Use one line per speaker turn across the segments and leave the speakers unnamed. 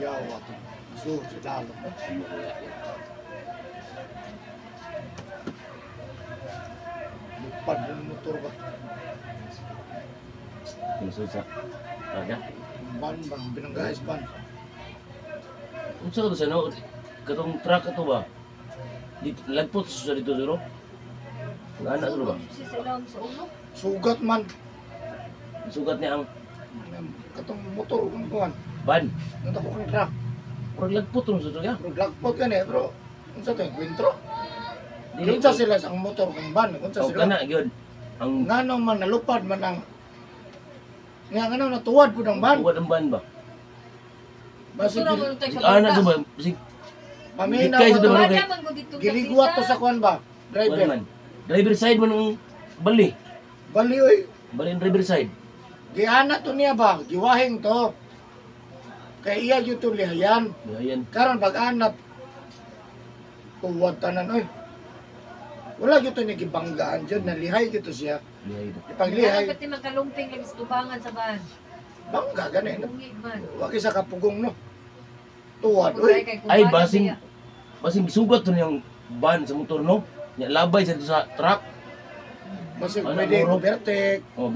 Yawa to. So, si lalo mo. Lupad ng motor ba?
Kusog sa aga.
Ban bang binanggais ban.
Unsa ka to sa no? Katong truck ato ba? Lagpot sa dito zero. Ang anak zero ba?
Si Silang sa ulo.
Sugat man.
Sugat niya ang
Katong motor kung kuhan.
ban.
Nata ko kang truck.
Or lagpot ron sa niya.
Pero blackpot ka niya, pero unsa to yung kwentro?
Dili
Unsa sila sa motor kung ban? Unsa
o
sila?
kana gyud. Ang
Ngano man nalupad man ang ngano natuwad pud ang ban.
tuwad ang ban ba?
Basi
Ito naman tayo
Sig ana sa ba? Sig
paminaw
Ikay sa
mo
dulo.
to.
Wala man ko dito
Giligwat to sa kuhan ba?
wala
Driver.
man. Driver side man ang bali.
Bali oy.
Bali ang driver side.
Giana to niya ba? Giwahing to. Kay iya yun to lihayan.
Ayan.
Karon pag anap tuwad tanan oy. Wala yun to niya gibanggaan dyan. Nalihay yun to siya.
Lihay ito.
Ipaglihay.
Pati magkalumping lagi sa tubangan sa ban.
Bangga ganin.
Lungi man.
Wag isa kapugong no. Tuwad oy.
Ay basing sugat to niyang ban sa motor no. Nya labay sa dito sa truck.
Basi
Ano,
pwede
muro?
overtake.
Oh,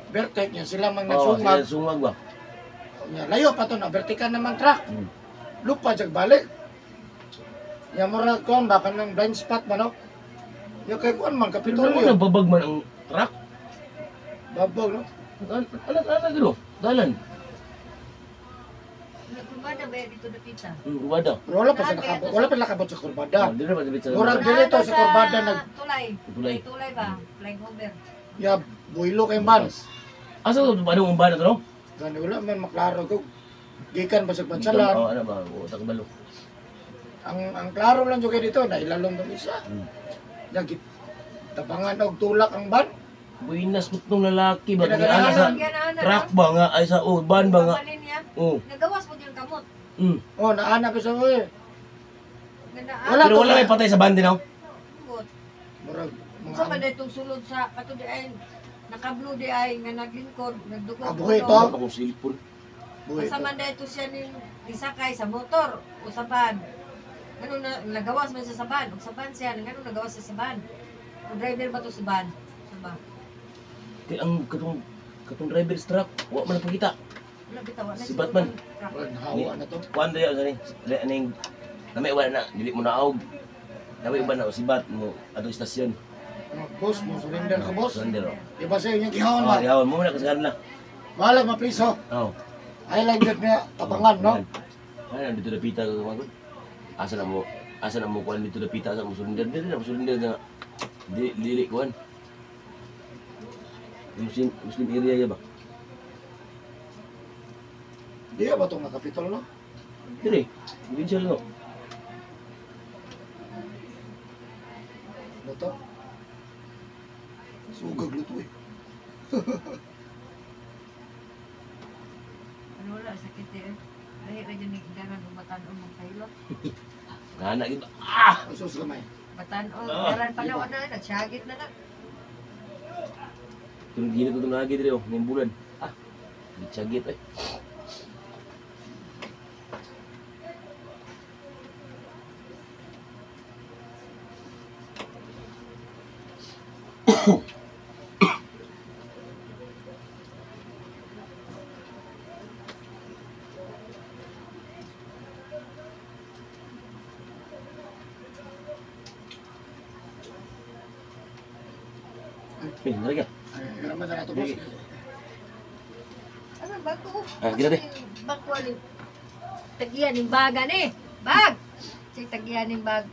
Overtake niya sila mang
oh,
nagsungag.
sungag ba?
Nya layo pa to na vertical naman truck.
Hmm.
Lupa jag balik. Ya mura kon baka nang blind spot man no. Ya kay kon man
Pero
kapitolyo.
babag man ang truck.
Babag no.
Ano gino? Dalan.
Nagkumada ba dito na pita?
Wada.
Pero wala pa sa nakabot. Wala pa nakabot sa kurbada.
Di na ba sa
Murag dito sa kurbada nag
Tulay.
Tulay.
Tulay ba? Flying over.
ya builo kay man.
Asa ko ba ang ban ato no?
Gani wala man maklaro ko. Gikan ba sa
Oh,
bansalan.
ano ba? O takbalo.
Ang klaro lang jud kay dito na ilalom tong isa.
Hmm.
Nagit tabangan og tulak ang ban.
Buinas mo tong lalaki ba?
Kaya
Kaya ana sa
Yan,
truck ba nga ay sa ban ba nga?
Kapalin niya.
Oh.
Nagawas mo yung kamot.
Oh naana ko sa oy.
Gandaan.
Wala
Pero
to
wala may patay sa ban din ako.
Murag
Sa man itong sulod sa kato di ay nakablo di ay nga naglingkod, nagdugo.
Abuhay to?
Wala akong silpon.
buhay.
Sa man dito siya ning isakay sa motor o sa van. Ano na nagawas man siya sa van, o sa van siya, ngano nagawas siya sa van. Ang driver ba to sa van? Sa ba?
Kaya ang katong driver's truck, wa man nakita.
Wala bitaw na
Si Batman.
Murag hawa na to.
Kuan dayo sa ni. Aning nami wala na dili mo naog. Nami ba na si Bat mo ato istasyon.
Boss mo surrender ka boss.
Surrender.
Iba sa inyo gihawon
Oh,
ba?
yawan mo na kasi na.
Wala mapriso.
Oh.
Ay lang jud niya tabangan no.
Ano dito napita ko magod. Asa na mo kuan dito napita sa mo surrender dili na mo surrender nga. Dili kuan. Muslim area ya ba?
Di ba tong nakapitol no?
Dili. Provincial no.
Luto. Sugag luto eh.
Ano wala sakit eh. Lahi ra jud ning daran umatan-on mong kailo.
Ngana gid. Ah!
Asos gamay.
Batan-on
Ah,
daran pa na nagsagit na na.
Tulog gina to lagi diri oh, ning bulan. Ah. Gitsagit eh. Eh, nari ka.
Ay, raman na to boss.
Ano bago?
Ah, gina, de.
Bago alin. Tagiyan ning baga ni. Bag. Say tagiyan ning bag.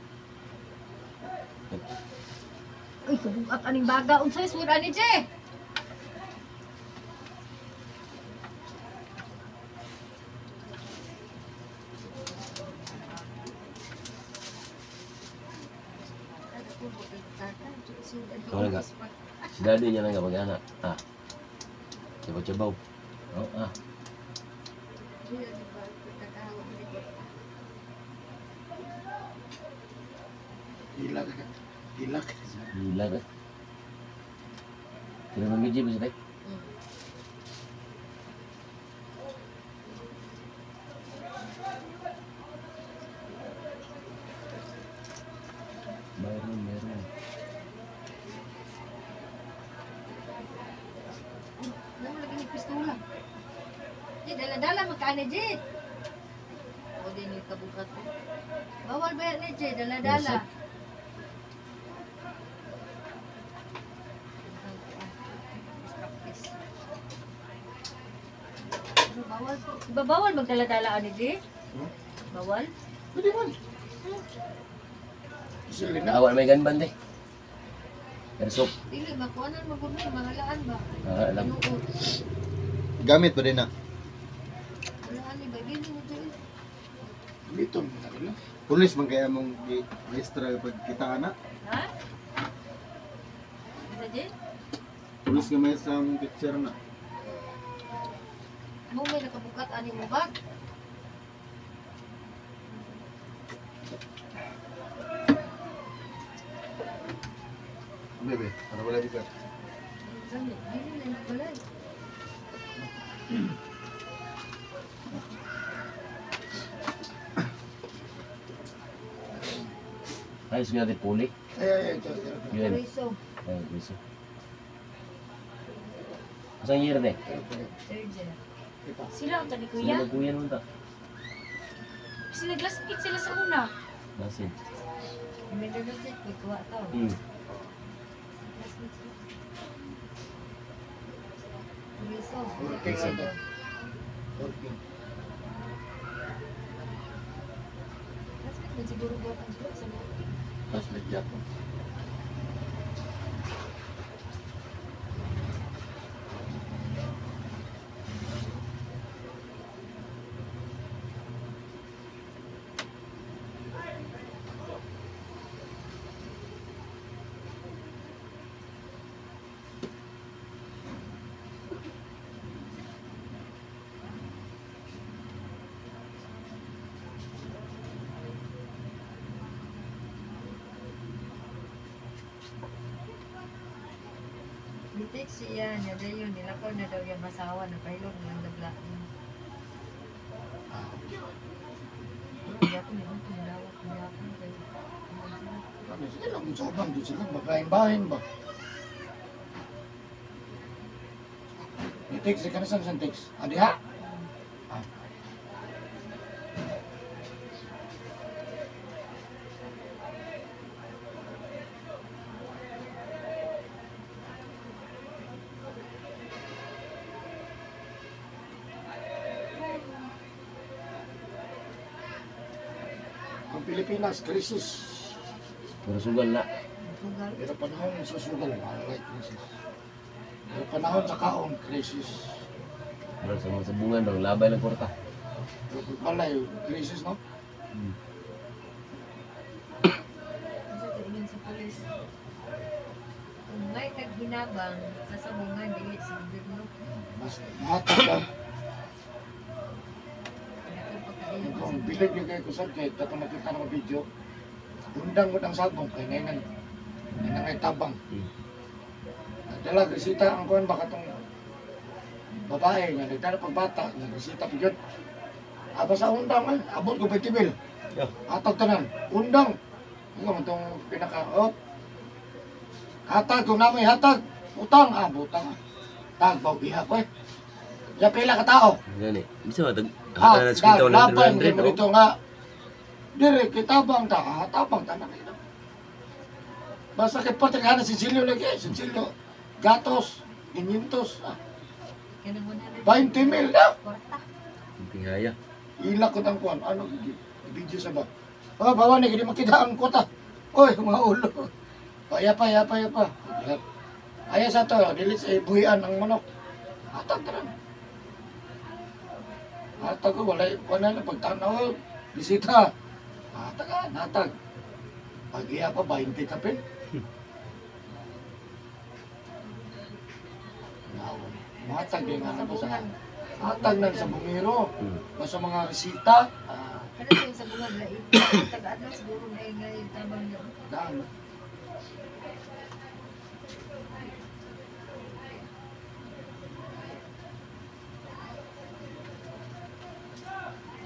Uy, kabukat aning baga unsay sud ani je?
Wala ka. Si daddy niya lang kapag anak. Ah. Cabaw-cabaw. Oh, ah.
Hilak. Hilak.
Gila ka. Kira mangiji ba siya?
ka ni Jit. O din yung kabukat ko. Bawal ba yan ni Jit? Dala-dala. Practice. Pero bawal po. Diba bawal magdala-dala ni Jit?
Hmm?
Bawal?
Pwede man. Sili na.
Awal may ganban de. Airsoft.
Dili, makuhanan magumay, mangalaan ba?
Alam.
Tinuod.
Gamit pa din na.
Walaan ni ba? Dili mo Jit.
Dito mo na rin.
Pulis man kaya mong extra pagkitaan na.
Ha? Isa Jit?
Pulis nga may isang picture na.
Mo may nakabukat ani mo bag.
Bebe, ano wala di ka?
Dili na nagbalay.
Ayos nga di puli.
Ay, ito.
Yun.
Riso.
Ay, gusto. Asang year de?
Third year.
Sila ang tani
Sila
kuya.
magkuya naman ta.
Kasi naglasmit sila sa una.
Nasin.
May dadagsit ko kuha to. Riso.
Okay,
Riso.
Okay.
Lasmit mo siguro buwatan sila sa mga.
Mas medya ko.
Bitik siya, niya daw yun, nilakaw na daw yung masawa na pahilog ng dagla. Hindi ako nila, tumulawat niya ako.
Ano sila lang sa ubang di sila bahain ba? I-text ka na sa text. Adi ha? Ang Pilipinas, krisis.
Pero sugal na.
Sugal.
Pero panahon sa sugal, alright, krisis. Pero panahon sa kaon, krisis.
Pero sa mga sabungan daw, labay ng korta.
Pero pagpalay, krisis, no?
Sa tingin sa pulis. Kung may kaghinabang sa sabungan, dili sa gobyerno.
Mas matag ka.
Kaya pagkain
Kung bilig niyo kayo kusag, kahit ako nakita ng video, undang mo ng sabong, kaya ngayon ay tabang. Dala, resita ang kuhan, baka itong babae nga, nagdala pag bata, nagresita pa yun. Aba sa undang, abot ko pa tibil. Atag tanan, undang. Ano mo itong pinaka, hatag, kung namin hatag, utang, butang. Tagbaw biha ko Ya pila ka tao.
Gani. Bisa ba?
Ah,
Hata na spita wala
laban
300.
mo dito nga. Dire, kitabang ta, tabang ta na kayo. Basta kay patrigana si Silio lagi, si Silio. Gatos, 500,
Kaya mo na rin.
20,000 na.
Korta.
Pihaya.
Ilak ko ng kuwan, ano, video sa ba? Oh, bawa na, hindi makita ang kota. Oy, mga ulo. Yapa. Aya sa to, dilis ay buhian ang manok. Hatag ka rin. Hatag ko, wala na pagtanaw. Bisita. Hatag. Pag iya pa, 20 kapin. Hatag din nga po sa hatag ng sa bumiro. Sa mga resita.
Kada sa yung sabungan na tagaan lang siguro na yung tabang niya.
Daan.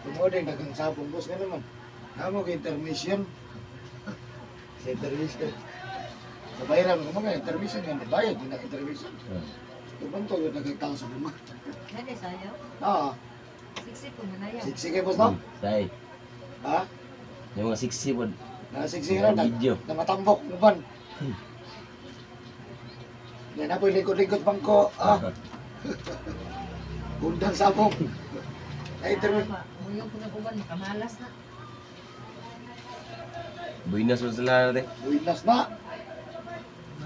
Tumodeng dagang sabong boss ka naman. Namo kay intermission. Sa intermission. Sa bayaran mo mga intermission yan, bayad din na intermission. Tumanto yung dagang tao sa bunga.
Nani sayo?
Ah,
Siksi po na yan.
Siksi kay boss no?
Tay.
Ha?
Yung mga siksi po.
Siksi na
Video.
matambok uban. Yan na po likod-likod bangko. Undang sabong. Ay, terus.
Muyong po ng uban, makamalas na.
Buinas mo sila natin.
Buinas na.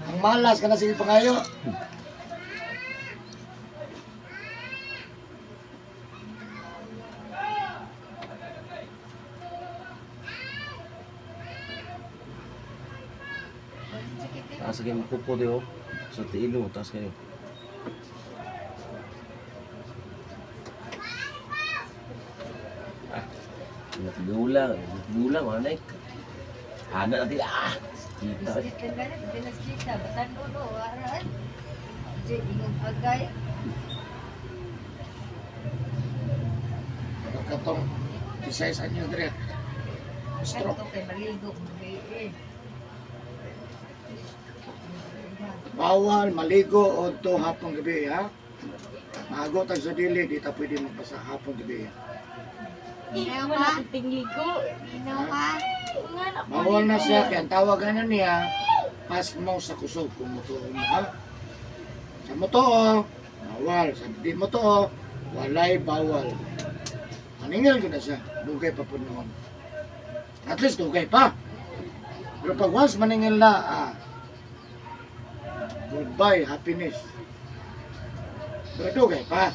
Ang malas ka na sige pangayo.
Taas kayo kupo diyo. Sa tiilo, taas kayo. Gulang, mana ik? Anak nanti kita.
Biskit lang ganit, binas kita. Batan ulo, waraan. Di, ingong agay.
Katong 16 anyo dire. Stroke.
Ito kay maligo, mabiin.
Bawal maligo o to hapong gabi ha. Mago tag sa dili, di ta pwede magpasa hapong gabi.
Inaw ka? Tingligo. Inaw ka?
Bawal na siya, kaya ang tawagan na niya, pas mo sa kusog kung moto mo ha. Sa moto, bawal. Sa di moto, walay bawal. Maningil ko na siya, dugay pa po noon. At least dugay pa. Pero pag once maningil na, goodbye, happiness. Pero dugay pa.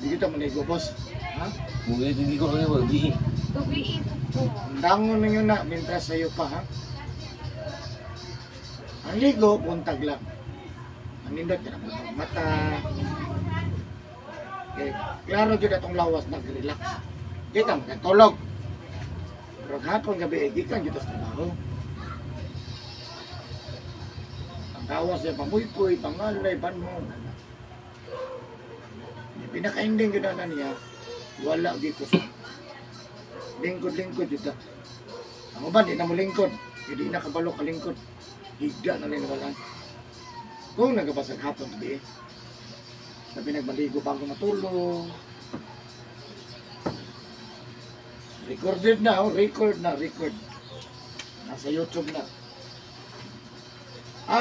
Di kita manigo, boss. Ha?
Mungkin tinggi kok kayo di.
Gabi ito po.
Dangon ninyo na, mintras sa'yo pa, ha? Ang ligo, buntag lang. Ang nindot ka na mata. Okay. Klaro dyan itong lawas, nag-relax. Di ka magkatulog. Pero hapon gabi, di ka dyan sa trabaho. Ang tawas niya, pamuypoy, pangalay, banmong. Yung pinaka-ending yun na niya, wala dito sa lingkod-lingkod dito. Ang uban, di na mo lingkod. Hindi na kabalo ka lingkod. Higda na rin wala. Kung nagabasag hapon gabi, sabi nagmaligo bago matulog. Recorded na, record. Nasa YouTube na.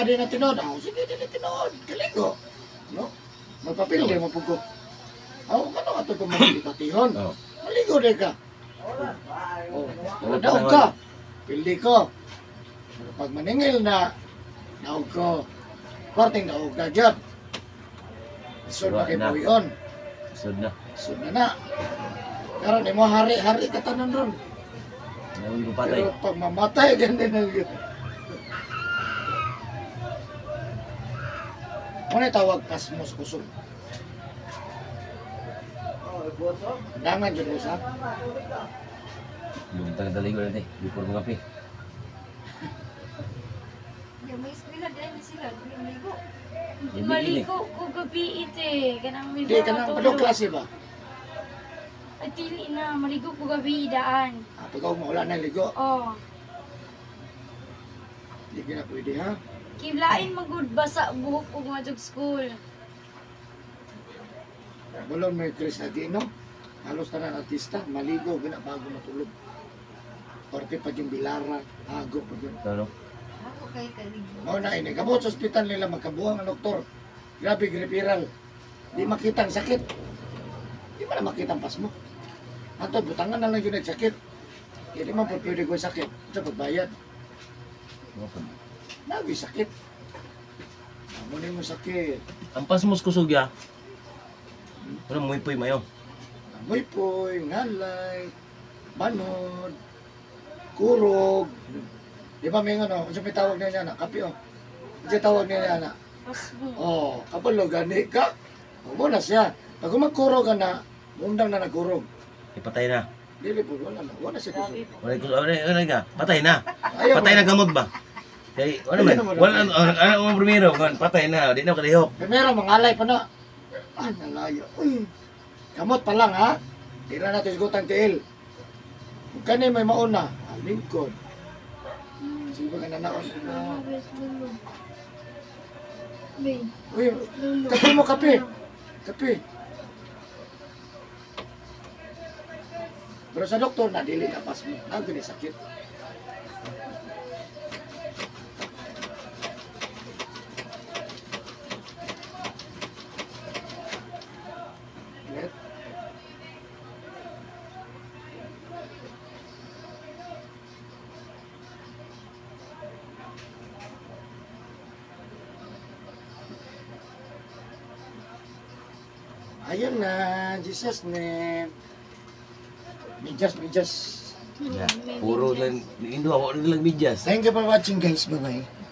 Di na tinod. Sige, di na tinod. Kaligo. No? Magpapil di mo pugo. Ano ito kung magpapatihon? Maligo di ka. Daog ka. Pildi ko. Pero pag maningil na, daog ko. Korting daog na dyan. Isod na kay Pawion.
Isod na.
Isod na. Karon mo hari-hari ka tanan ron.
Nawin ko patay.
Pero pag mamatay, ganyan na yun. Muna tawag pasmos kusog. Dangan dyan usap.
Luntang daligo natin. Before mga pi.
May eskwela dahil sila, maligo.
Maligo ko gabi ite. Kanang may
Hindi ka nang padong klase ba?
Ay, tili na. Maligo ko gabi daan.
Pag mo wala na ligo,
Oh.
hindi ka na pwede ha.
Kiblain magud basa buhok ko matug school.
Bulon may Chris Aquino, halos tanan artista, maligo gina bago matulog. Parte pa yung bilara, ago pa yun.
Ano?
Ako kay kaligo.
Mao na ini, kabot sa ospital nila magkabuang ang doktor. Grabe referral. Di makita ang sakit. Di man na makita ang pas mo. Ato butangan na lang yun ang sakit. Hindi man po pwede ko sakit. Sa pagbayad. Nabi sakit. Muna mo sakit.
Ang pasmos kusog ya. Ano muy poy mayo.
Amoy-poy, ngalay, banod, kurog. Di ba may ano, kung may tawag niya na, kape oh. Kung tawag niya na,
Pasbo.
oh, kapalo gani ka. Huwag na siya. Pag magkurog ka na, mundang na nagkurog.
Ipatay na.
Dili po, wala siya kusog.
Wala ko ano ka? Patay na.
Ayaw
Patay
mo.
na gamot ba? Kay ano man? Wala ano mo primero kan patay na, di na kalihok.
Primero, mangalay pa na. Ah, nalayo. Uy, kamot pa lang ha. Di na natin sigutan tiil. Kung kani may mauna, lingkod. Sige ba ka na naon? Uy, kape mo kape. Kape. Pero sa doktor na dili na pas mo, nagini sakit. Get? Ayun na, Jesus name. Medyas.
Ya, puro lang, indo ako lang medyas.
Thank you for watching guys. Bye-bye.